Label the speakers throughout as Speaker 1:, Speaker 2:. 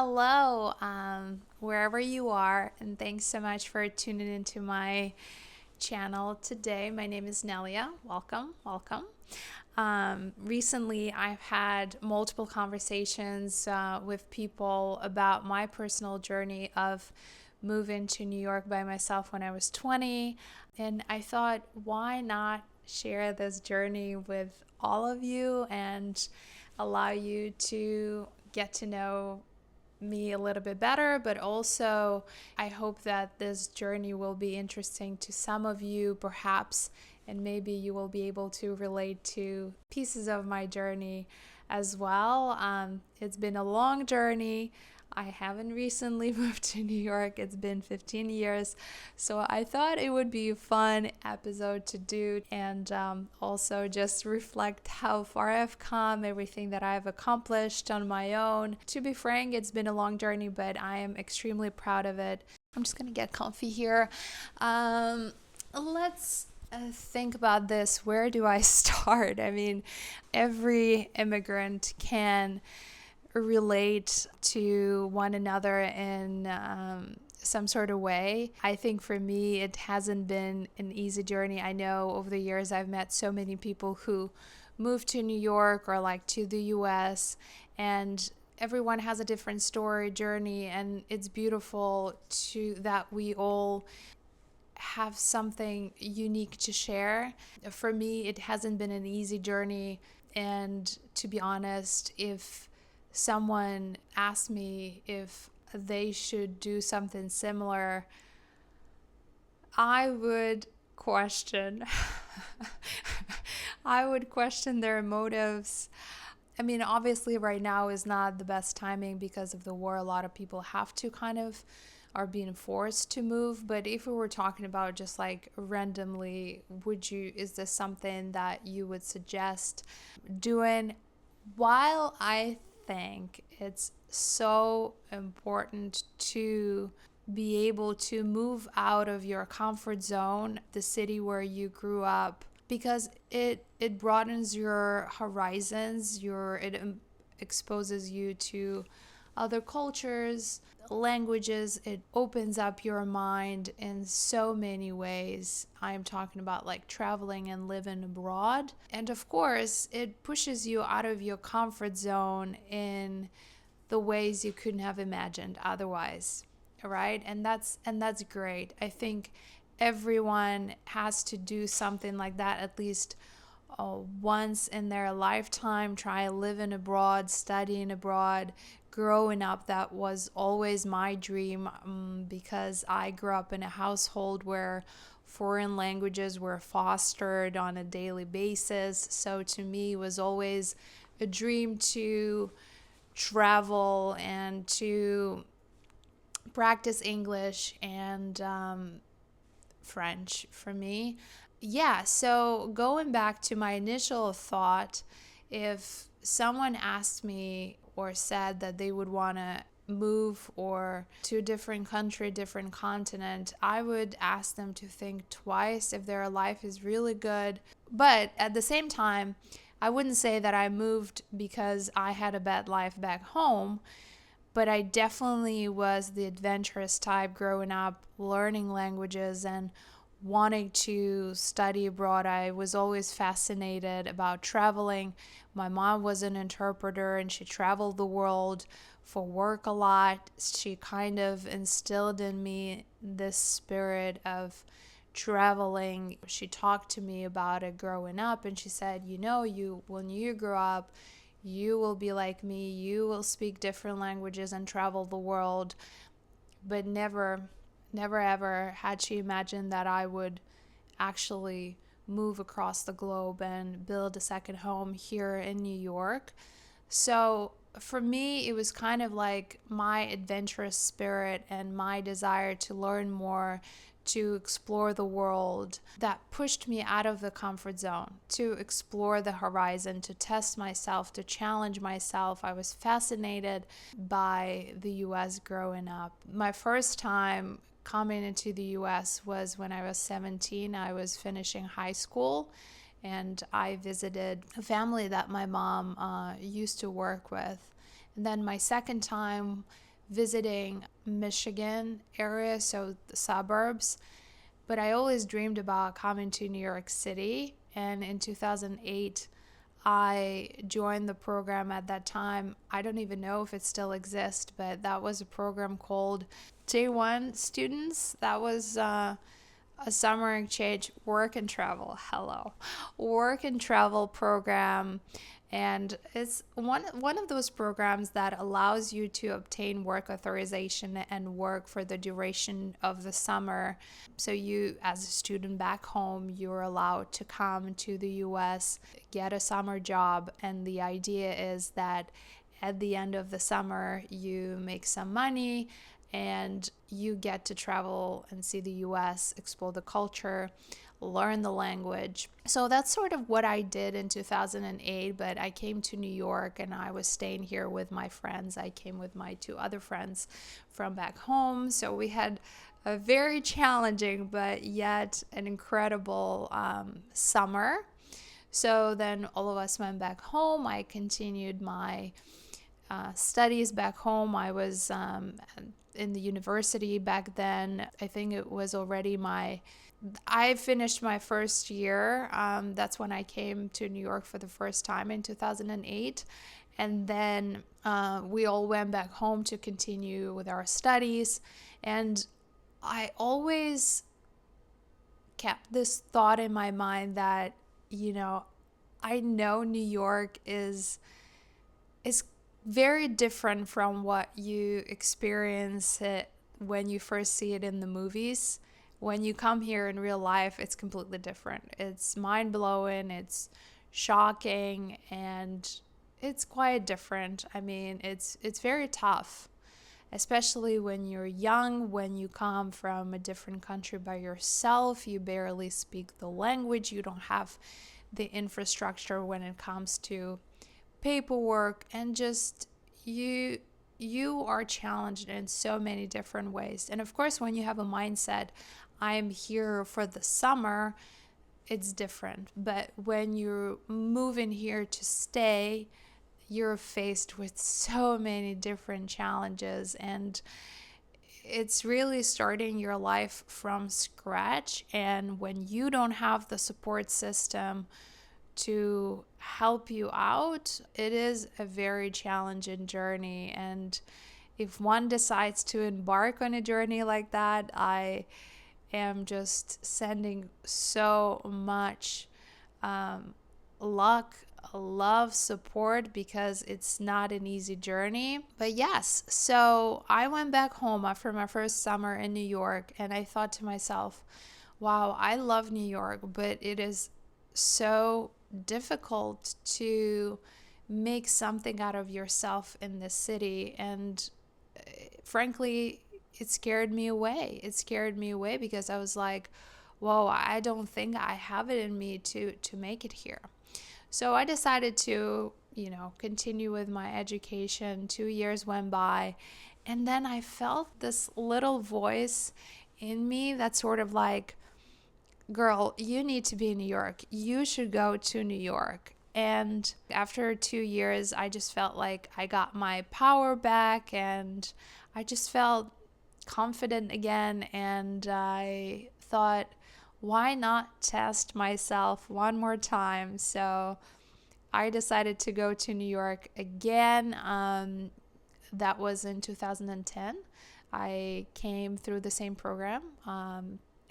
Speaker 1: Hello, wherever you are, and thanks so much for tuning into my channel today. My name is Nelia. Welcome, welcome. Recently, I've had multiple conversations with people about my personal journey of moving to New York by myself when I was 20. And I thought, why not share this journey with all of you and allow you to get to know me a little bit better, but also I hope that this journey will be interesting to some of you, perhaps, and maybe you will be able to relate to pieces of my journey as well. It's been a long journey. I haven't recently moved to New York. It's been 15 years. So I thought it would be a fun episode to do and also just reflect how far I've come, everything that I've accomplished on my own. To be frank, it's been a long journey, but I am extremely proud of it. I'm just going to get comfy here. Let's think about this. Where do I start? I mean, every immigrant can relate to one another in some sort of way. I think for me, it hasn't been an easy journey. I know over the years I've met so many people who moved to New York or like to the US, and everyone has a different story, journey, and it's beautiful that we all have something unique to share. For me, it hasn't been an easy journey, and to be honest, if someone asked me if they should do something similar, I would question. I would question their motives. I mean, obviously, right now is not the best timing because of the war. A lot of people have to kind of are being forced to move. But if we were talking about just like randomly, is this something that you would suggest doing? While I think it's so important to be able to move out of your comfort zone, the city where you grew up, because it broadens your horizons, it exposes you to other cultures, languages. It opens up your mind in so many ways. I'm talking about like traveling and living abroad. And of course, it pushes you out of your comfort zone in the ways you couldn't have imagined otherwise. Right? And that's great. I think everyone has to do something like that at least once in their lifetime. Try living abroad, studying abroad. Growing up, that was always my dream, because I grew up in a household where foreign languages were fostered on a daily basis. So to me, it was always a dream to travel and to practice English and French for me. Yeah, so going back to my initial thought, if someone asked me or said that they would want to move or to a different country, different continent, I would ask them to think twice if their life is really good. But at the same time, I wouldn't say that I moved because I had a bad life back home, but I definitely was the adventurous type growing up, learning languages and wanting to study abroad. I was always fascinated about traveling. My mom was an interpreter and she traveled the world for work a lot. She kind of instilled in me this spirit of traveling. She talked to me about it growing up, and she said, when you grow up, you will be like me. You will speak different languages and travel the world. But never ever had she imagined that I would actually move across the globe and build a second home here in New York. So for me, it was kind of like my adventurous spirit and my desire to learn more, to explore the world, that pushed me out of the comfort zone, to explore the horizon, to test myself, to challenge myself. I was fascinated by the US growing up. My first time coming into the US was when I was 17. I was finishing high school, and I visited a family that my mom used to work with. And then my second time visiting Michigan area, so the suburbs. But I always dreamed about coming to New York City. And in 2008, I joined the program at that time. I don't even know if it still exists, but that was a program called J1 Students. That was a summer exchange work and travel. Hello. Work and travel program. And it's one of those programs that allows you to obtain work authorization and work for the duration of the summer. So you, as a student back home, you're allowed to come to the US, get a summer job, and the idea is that at the end of the summer you make some money and you get to travel and see the US, explore the culture, learn the language. So that's sort of what I did in 2008, but I came to New York and I was staying here with my friends. I came with my two other friends from back home. So we had a very challenging but yet an incredible summer. So then all of us went back home. I continued my studies back home. I was in the university back then. I think it was already I finished my first year. That's when I came to New York for the first time in 2008. And then we all went back home to continue with our studies. And I always kept this thought in my mind that, I know New York is very different from what you experience it when you first see it in the movies. When you come here in real life, it's completely different. It's mind-blowing, it's shocking, and it's quite different. I mean, it's very tough, especially when you're young, when you come from a different country by yourself, you barely speak the language, you don't have the infrastructure when it comes to paperwork, and just you are challenged in so many different ways. And of course, when you have a mindset, I'm here for the summer, it's different. But when you move in here to stay, you're faced with so many different challenges, and it's really starting your life from scratch. And when you don't have the support system to help you out, it is a very challenging journey. And if one decides to embark on a journey like that, I am just sending so much luck, love, support, because it's not an easy journey. But yes, so I went back home after my first summer in New York, and I thought to myself, wow, I love New York, but it is so difficult to make something out of yourself in this city. And frankly, it scared me away. It scared me away because I was like, whoa, I don't think I have it in me to make it here. So I decided to, continue with my education. 2 years went by, and then I felt this little voice in me that's sort of like, girl, you need to be in New York. You should go to New York. And after 2 years, I just felt like I got my power back, and I just felt confident again. And I thought, why not test myself one more time? So I decided to go to New York again. That was in 2010. I came through the same program,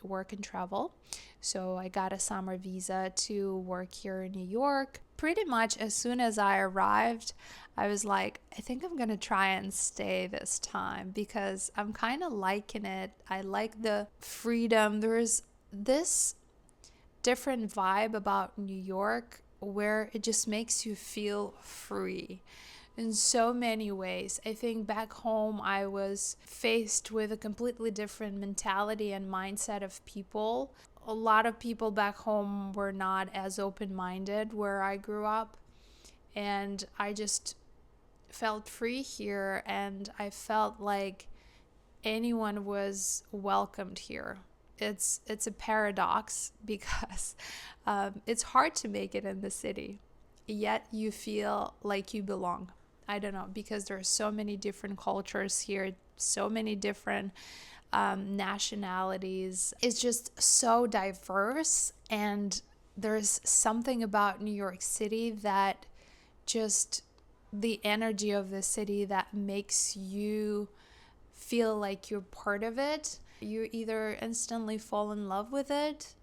Speaker 1: work and travel. So I got a summer visa to work here in New York. Pretty much as soon as I arrived, I was like, I think I'm going to try and stay this time because I'm kind of liking it. I like the freedom. There's this different vibe about New York where it just makes you feel free in so many ways. I think back home I was faced with a completely different mentality and mindset of people. A lot of people back home were not as open-minded where I grew up, and I just felt free here, and I felt like anyone was welcomed here. It's a paradox because it's hard to make it in the city, yet you feel like you belong. I don't know, because there are so many different cultures here, so many different nationalities. It's just so diverse. And there's something about New York City that just the energy of the city that makes you feel like you're part of it. You either instantly fall in love with it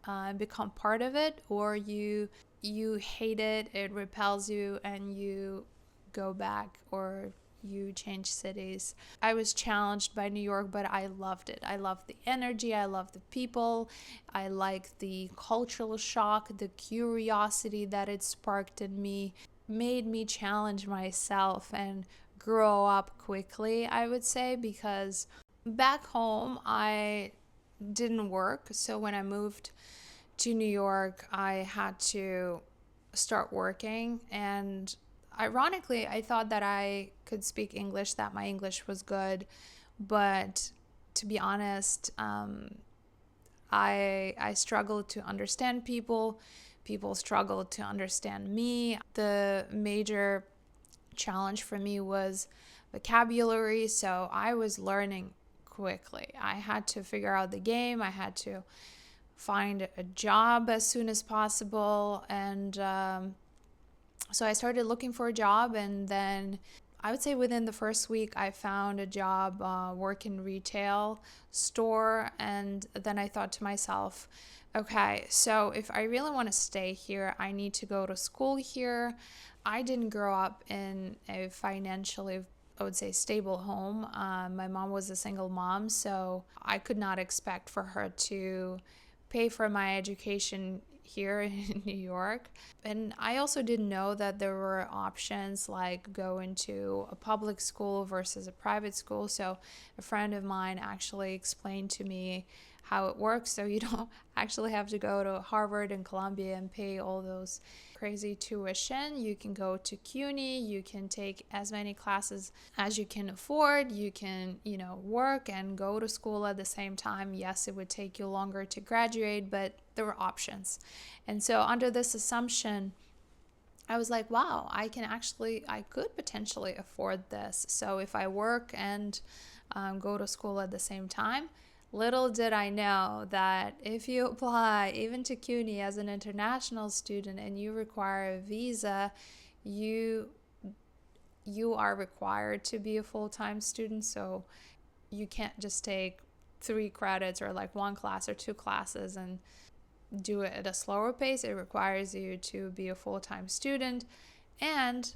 Speaker 1: and become part of it, or you hate it, it repels you, and you go back, or you change cities. I was challenged by New York, but I loved it. I loved the energy, I loved the people, I liked the cultural shock, the curiosity that it sparked in me, made me challenge myself and grow up quickly, I would say, because back home I didn't work. So when I moved to New York, I had to start working. And ironically, I thought that I could speak English, that my English was good. But to be honest, I struggled to understand people. People struggled to understand me. The major challenge for me was vocabulary. So I was learning quickly. I had to figure out the game. I had to find a job as soon as possible. And so I started looking for a job. And then I would say within the first week, I found a job working retail store. And then I thought to myself, okay, so if I really want to stay here, I need to go to school here. I didn't grow up in a financially, I would say, stable home. My mom was a single mom, so I could not expect for her to pay for my education here in New York. And I also didn't know that there were options like going to a public school versus a private school. So a friend of mine actually explained to me how it works. So you don't actually have to go to Harvard and Columbia and pay all those crazy tuition. You can go to CUNY, you can take as many classes as you can afford, you can, work and go to school at the same time. Yes, it would take you longer to graduate, but there were options. And so under this assumption, I was like, wow, I could potentially afford this. So if I work and go to school at the same time, little did I know that if you apply even to CUNY as an international student and you require a visa, you are required to be a full-time student. So you can't just take 3 credits or like 1 class or 2 classes and do it at a slower pace. It requires you to be a full-time student. And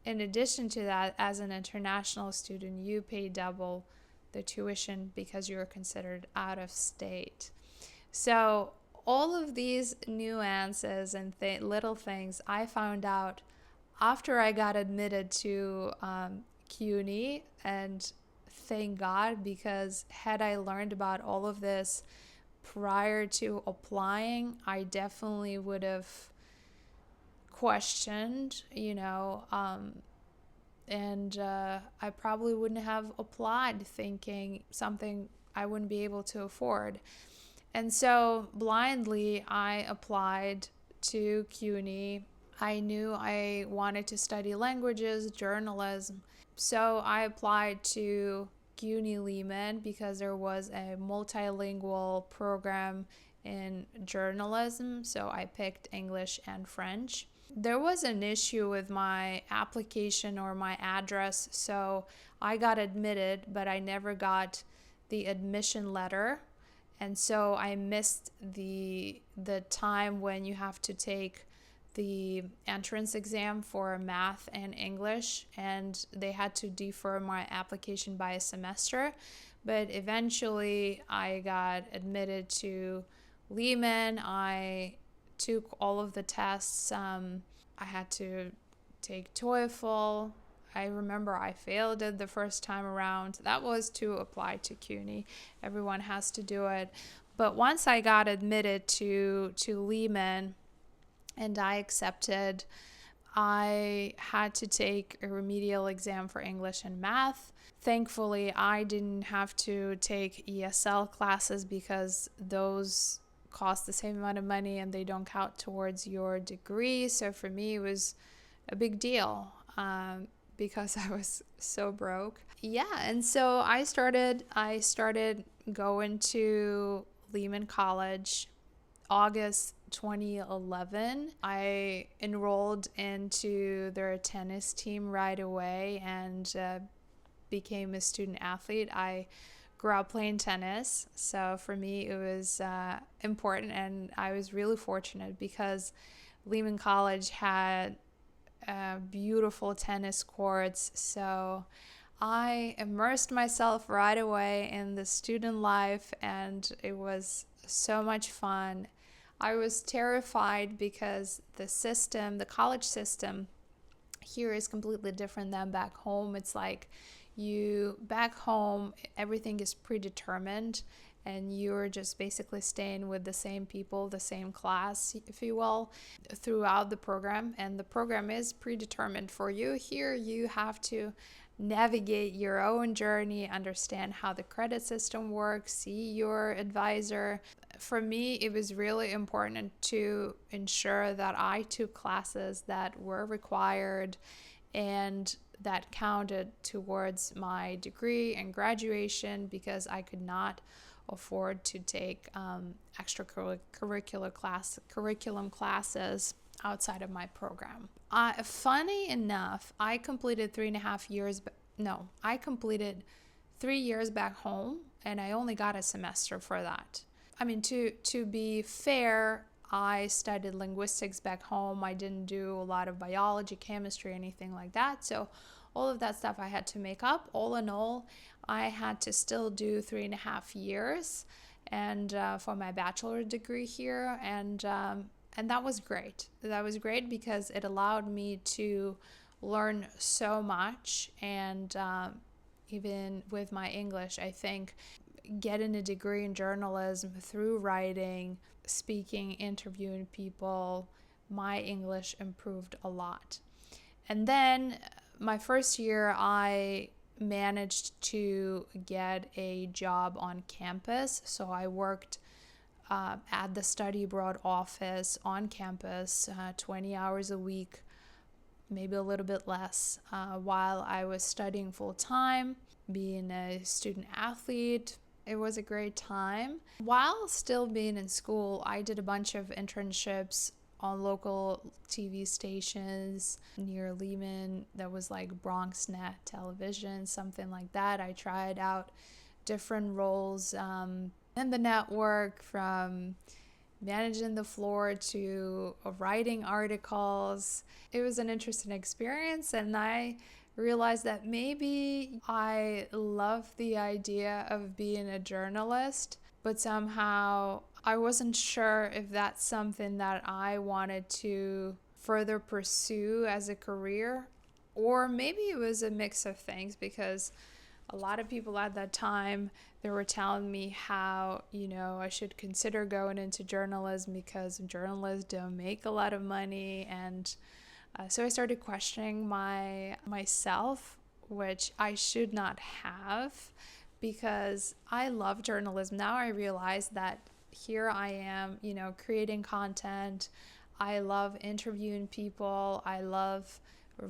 Speaker 1: in addition to that, as an international student, you pay double the tuition because you're considered out of state. So all of these nuances and little things I found out after I got admitted to CUNY, and thank God, because had I learned about all of this prior to applying, I definitely would have questioned, and I probably wouldn't have applied thinking something I wouldn't be able to afford. And so blindly, I applied to CUNY. I knew I wanted to study languages, journalism. So I applied to CUNY Lehman because there was a multilingual program in journalism. So I picked English and French. There was an issue with my application or my address, so I got admitted, but I never got the admission letter. And so I missed the time when you have to take the entrance exam for math and English, and they had to defer my application by a semester. But eventually I got admitted to Lehman. I took all of the tests. I had to take TOEFL. I remember I failed it the first time around. That was to apply to CUNY. Everyone has to do it. But once I got admitted to Lehman and I accepted, I had to take a remedial exam for English and math. Thankfully, I didn't have to take ESL classes because those cost the same amount of money and they don't count towards your degree. So for me, it was a big deal. because I was so broke. Yeah, and so I started going to Lehman College August 2011. I enrolled into their tennis team right away and became a student athlete. I grew up playing tennis, so for me it was important, and I was really fortunate because Lehman College had beautiful tennis courts. So I immersed myself right away in the student life, and it was so much fun. I was terrified because the college system here is completely different than back home. It's like back home, everything is predetermined, and you're just basically staying with the same people, the same class, if you will, throughout the program. And the program is predetermined for you. Here, you have to navigate your own journey, understand how the credit system works, see your advisor. For me, it was really important to ensure that I took classes that were required and that counted towards my degree and graduation, because I could not afford to take curriculum classes outside of my program. Funny enough, I completed 3.5 years. No, I completed 3 years back home, and I only got a semester for that. I mean, to be fair, I studied linguistics back home. I didn't do a lot of biology, chemistry, anything like that. So all of that stuff I had to make up. All in all, I had to still do 3.5 years and for my bachelor degree here, and that was great. That was great because it allowed me to learn so much, and even with my English, I think getting a degree in journalism through writing, speaking, interviewing people, my English improved a lot. And then my first year, I managed to get a job on campus. So I worked at the study abroad office on campus, 20 hours a week, maybe a little bit less, while I was studying full time, being a student athlete. It was a great time. While still being in school, I did a bunch of internships on local TV stations near Lehman. That was like BronxNet Television, something like that. I tried out different roles in the network, from managing the floor to writing articles. It was an interesting experience, and I realized that maybe I love the idea of being a journalist, but somehow I wasn't sure if that's something that I wanted to further pursue as a career, or maybe it was a mix of things, because a lot of people at that time, they were telling me how, I should consider going into journalism because journalists don't make a lot of money. And so I started questioning myself, which I should not have, because I love journalism. Now I realize that here I am, creating content. I love interviewing people. I love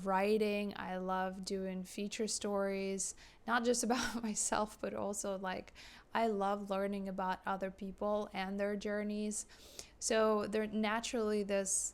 Speaker 1: writing. I love doing feature stories, not just about myself, but also I love learning about other people and their journeys. So there naturally this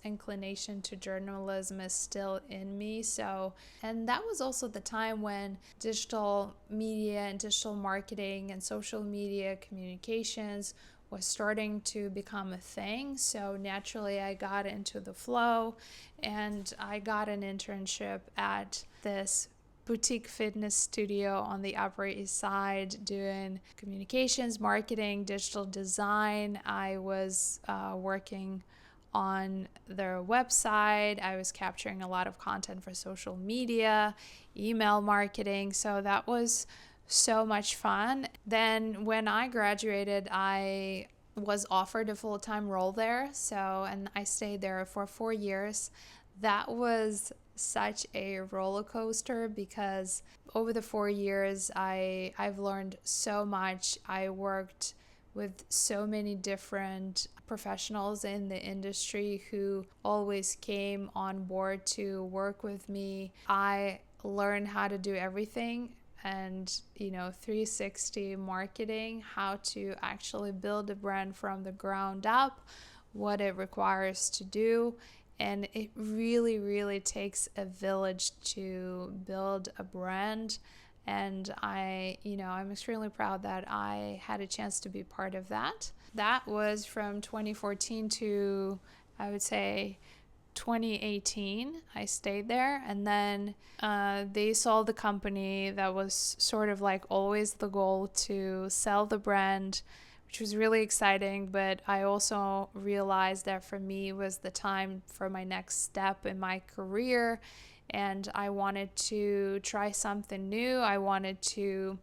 Speaker 1: inclination to journalism is still in me. So, and that was also the time when digital media and digital marketing and social media communications was starting to become a thing. So naturally I got into the flow, and I got an internship at this boutique fitness studio on the Upper East Side doing communications, marketing, digital design. I was working on their website. I was capturing a lot of content for social media, email marketing. So that was so much fun. Then when I graduated, I was offered a full-time role there. And I stayed there for 4 years. That was such a roller coaster because over the 4 years, I've learned so much. I worked with so many different professionals in the industry who always came on board to work with me. I learned how to do everything and 360 marketing, how to actually build a brand from the ground up, what it requires to do. And it really, really takes a village to build a brand. And I'm extremely proud that I had a chance to be part of that. That was from 2014 to, I would say, 2018. I stayed there, and then they sold the company. That was sort of like always the goal, to sell the brand, which was really exciting. But I also realized that for me was the time for my next step in my career, and I wanted to try something new. I wanted to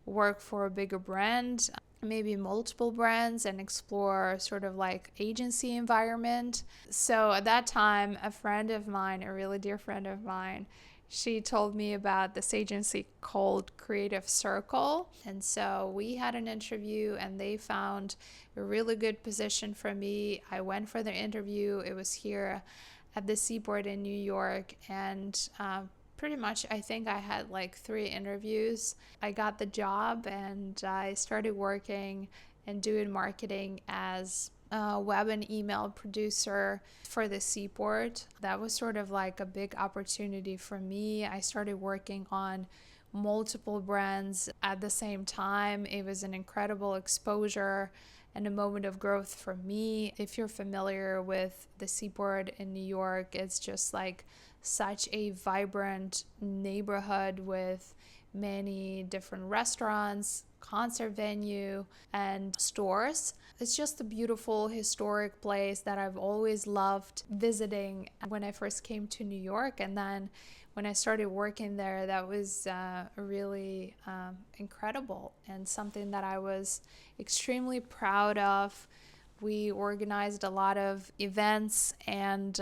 Speaker 1: work for a bigger brand, maybe multiple brands, and explore sort of like agency environment. So at that time, a friend of mine, a really dear friend of mine, she told me about this agency called Creative Circle. And so we had an interview, and they found a really good position for me. I went for the interview. It was here at the Seaport in New York, and pretty much I think I had like 3 interviews. I got the job, and I started working and doing marketing as a web and email producer for the Seaport. That was sort of like a big opportunity for me. I started working on multiple brands at the same time. It was an incredible exposure and a moment of growth for me. If you're familiar with the Seaport in New York, it's just like such a vibrant neighborhood with many different restaurants, concert venue, and stores. It's just a beautiful historic place that I've always loved visiting when I first came to New York. And then when I started working there, that was really incredible and something that I was extremely proud of. We organized a lot of events and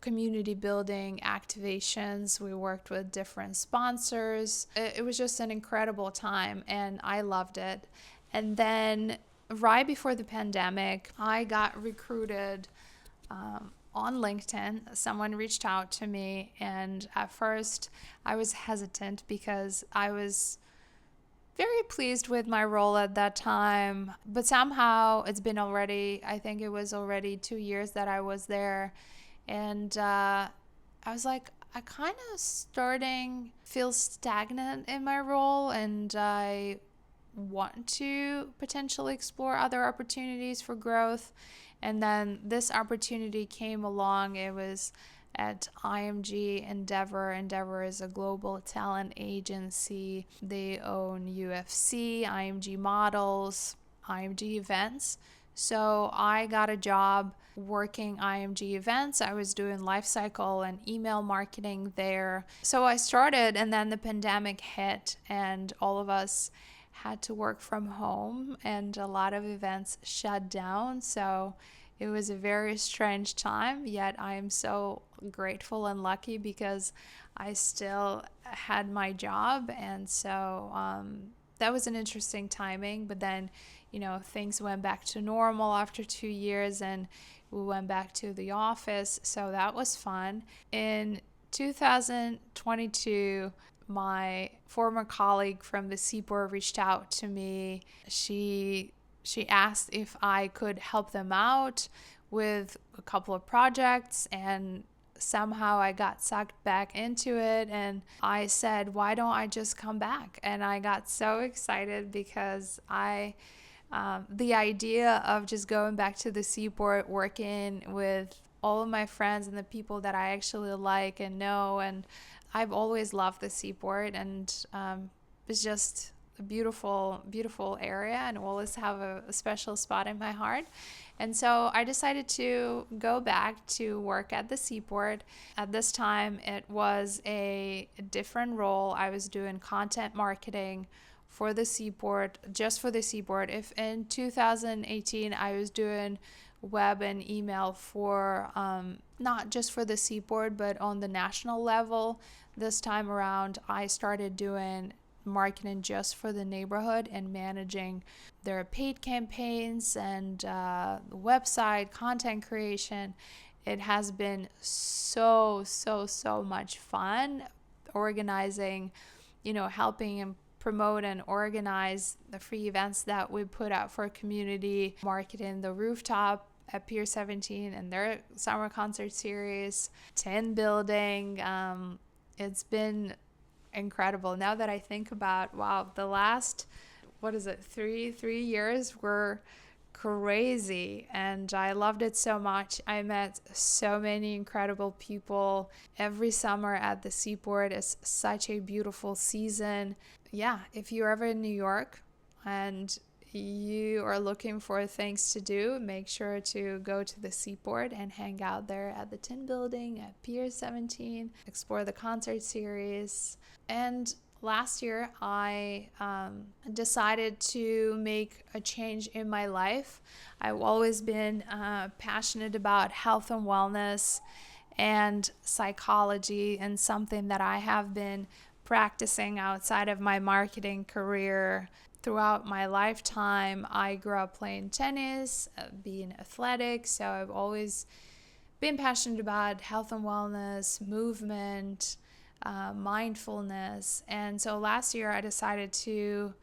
Speaker 1: community building activations. We worked with different sponsors. It was just an incredible time, and I loved it. And then right before the pandemic, I got recruited on LinkedIn. Someone reached out to me, and at first I was hesitant because I was very pleased with my role at that time. But somehow it's been already, I think it was already 2 years that I was there. And I was like, I kind of starting feel stagnant in my role, and I want to potentially explore other opportunities for growth. And then this opportunity came along. It was at IMG Endeavor. Endeavor is a global talent agency. They own UFC, IMG Models, IMG Events. So I got a job working IMG Events. I was doing lifecycle and email marketing there. So I started, and then the pandemic hit, and all of us had to work from home, and a lot of events shut down. So it was a very strange time, yet I am so grateful and lucky because I still had my job. And so that was an interesting timing. But then, things went back to normal after 2 years, and we went back to the office. So that was fun. In 2022, my former colleague from the Seaport reached out to me. She asked if I could help them out with a couple of projects, and somehow I got sucked back into it, and I said, why don't I just come back? And I got so excited because the idea of just going back to the Seaport, working with all of my friends and the people that I actually like and know, and I've always loved the Seaport, and it's just a beautiful, beautiful area, and always have a special spot in my heart. And so I decided to go back to work at the Seaport. At this time, it was a different role. I was doing content marketing for the Seaport, just for the Seaport. If in 2018 I was doing web and email for not just for the Seaport, but on the national level, this time around I started doing marketing just for the neighborhood and managing their paid campaigns and website content creation. It has been so much fun organizing, helping and promote and organize the free events that we put out for community, marketing the rooftop at Pier 17 and their summer concert series, 10 building. It's been incredible. Now that I think about, wow, the last, 3 years were crazy, and I loved it so much. I met so many incredible people. Every summer at the Seaport is such a beautiful season. Yeah, if you're ever in New York and you are looking for things to do, make sure to go to the Seaport and hang out there at the Tin Building at Pier 17, explore the concert series. And last year, I decided to make a change in my life. I've always been passionate about health and wellness and psychology, and something that I have been practicing outside of my marketing career throughout my lifetime. I grew up playing tennis, being athletic, so I've always been passionate about health and wellness, movement, mindfulness. And so last year I decided to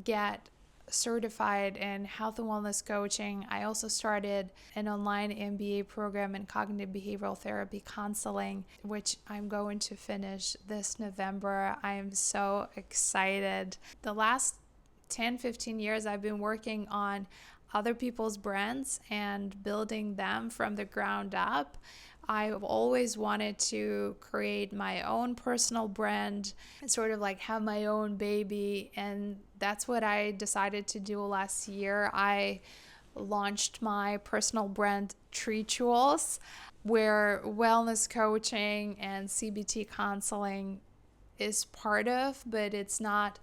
Speaker 1: get certified in health and wellness coaching. I also started an online MBA program in cognitive behavioral therapy counseling, which I'm going to finish this November. I am so excited. The last 10-15 years I've been working on other people's brands and building them from the ground up. I've always wanted to create my own personal brand, sort of like have my own baby, and that's what I decided to do last year. I launched my personal brand Treatuals, where wellness coaching and CBT counseling is part of, but it's not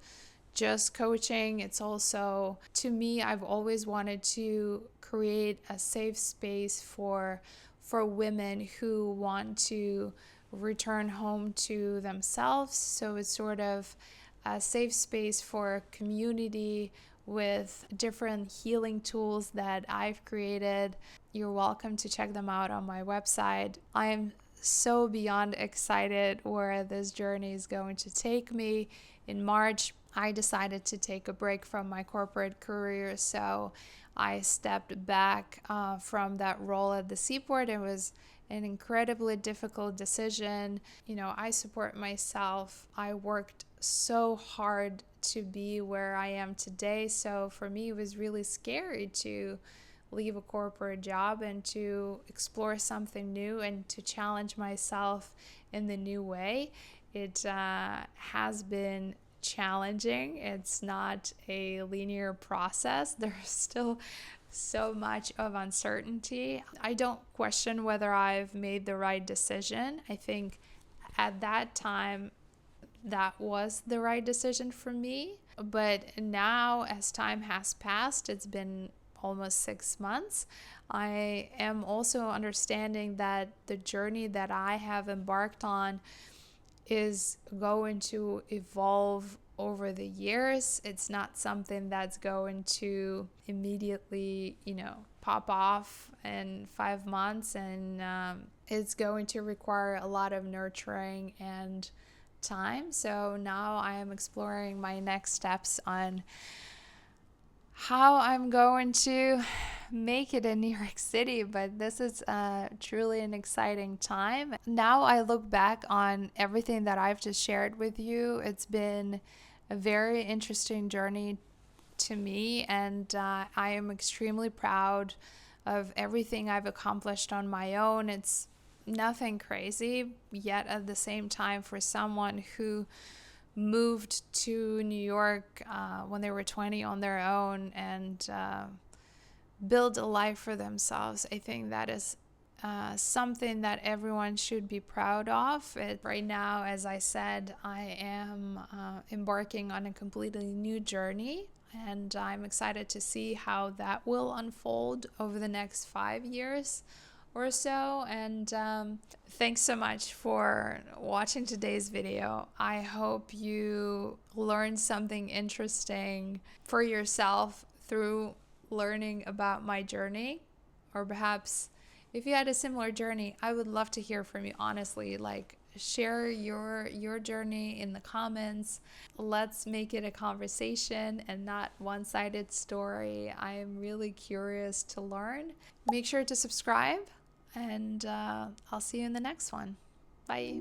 Speaker 1: just coaching. It's also, to me, I've always wanted to create a safe space for women who want to return home to themselves. So it's sort of a safe space for community with different healing tools that I've created. You're welcome to check them out on my website. I'm so beyond excited where this journey is going to take me. In March, I decided to take a break from my corporate career, so I stepped back from that role at the Seaport. It was an incredibly difficult decision. I support myself. I worked so hard to be where I am today, so for me it was really scary to leave a corporate job and to explore something new and to challenge myself in the new way. It has been challenging. It's not a linear process. There's still so much of uncertainty. I don't question whether I've made the right decision. I think at that time that was the right decision for me. But now, as time has passed, it's been almost 6 months, I am also understanding that the journey that I have embarked on is going to evolve over the years. It's not something that's going to immediately, pop off in 5 months, and it's going to require a lot of nurturing and time. So now I am exploring my next steps on how I'm going to make it in New York City, but this is truly an exciting time. Now I look back on everything that I've just shared with you. It's been a very interesting journey to me, and I am extremely proud of everything I've accomplished on my own. It's nothing crazy, yet at the same time, for someone who moved to New York when they were 20 on their own and build a life for themselves, I think that is something that everyone should be proud of. Right now, as I said, I am embarking on a completely new journey, and I'm excited to see how that will unfold over the next 5 years or so. And thanks so much for watching today's video. I hope you learned something interesting for yourself through learning about my journey. Or perhaps if you had a similar journey, I would love to hear from you, honestly. Like, share your journey in the comments. Let's make it a conversation and not one-sided story. I am really curious to learn. Make sure to subscribe, and I'll see you in the next one. Bye.